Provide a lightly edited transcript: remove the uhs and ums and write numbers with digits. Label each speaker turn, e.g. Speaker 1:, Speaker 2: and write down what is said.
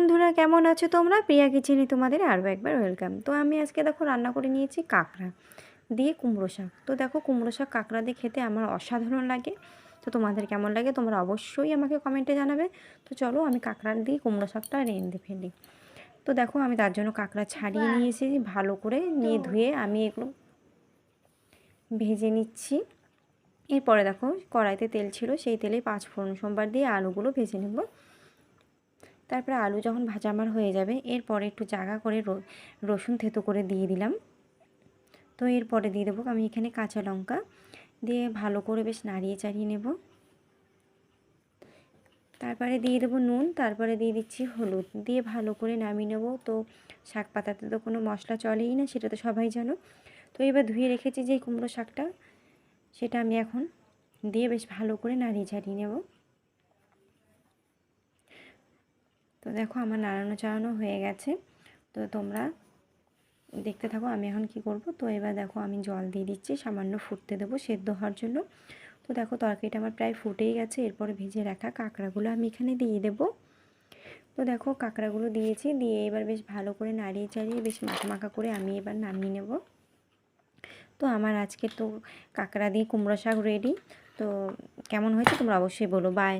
Speaker 1: বন্ধুরা, কেমন আছো তোমরা? প্রিয়া কিচেনে তোমাদের আরও একবার ওয়েলকাম। তো আমি আজকে দেখো রান্না করে নিয়েছি কাঁকড়া দিয়ে কুমড়ো শাক। তো দেখো কুমড়ো শাক কাঁকড়া দিয়ে খেতে আমার অসাধারণ লাগে। তো তোমাদের কেমন লাগে তোমরা অবশ্যই আমাকে কমেন্টে জানাবে। তো চলো আমি কাঁকড়া দিয়ে কুমড়ো শাকটা রেঁধে ফেলি। তো দেখো আমি তার জন্য কাঁকড়া ছাড়িয়ে নিয়েছি, ভালো করে নিয়ে ধুয়ে আমি এগুলো ভেজে নিচ্ছি। এরপরে দেখো কড়াইতে তেল ছিল, সেই তেলে 5 ফোড়ন সোমবার দিয়ে আলুগুলো ভেজে নেব। তারপরে আলু যখন ভাজা আমার হয়ে যাবে, এরপরে একটু জায়গা করে রসুন থেতো করে দিয়ে দিলাম। তো এরপরে দিয়ে দেবো আমি এখানে কাঁচা লঙ্কা দিয়ে ভালো করে বেশ নাড়িয়ে চাড়িয়ে নেব। তারপরে দিয়ে দেবো নুন, তারপরে দিয়ে দিচ্ছি হলুদ, দিয়ে ভালো করে নামিয়ে নেব। তো শাক পাতাতে তো কোনো মশলা চলেই না, সেটা তো সবাই জানো। তো এবার ধুয়ে রেখেছি যে কুমড়ো শাকটা, সেটা আমি এখন দিয়ে বেশ ভালো করে নাড়িয়ে চাড়িয়ে নেব। তো দেখো আমার নাড়ানো চাড়ানো হয়ে গেছে। তো তোমরা দেখতে থাকো আমি এখন কি করব। তো এবার দেখো আমি জল দিয়ে দিচ্ছি, সামান্য ফুটতে দেবো সেদ্ধ হওয়ার জন্য। তো দেখো তরকারিটা আমার প্রায় ফুটেই গেছে। এরপরে ভেজে রাখা কাঁকড়াগুলো আমি এখানে দিয়ে দেবো। তো দেখো কাঁকড়াগুলো দিয়েছি, দিয়ে এবার বেশ ভালো করে নাড়িয়ে চাড়িয়ে বেশ মাখা মাখা করে আমি এবার নামিয়ে নেব। তো আমার আজকে তো কাঁকড়া দিয়ে কুমড়ো শাক রেডি। তো কেমন হয়েছে তোমরা অবশ্যই বলো। বাই।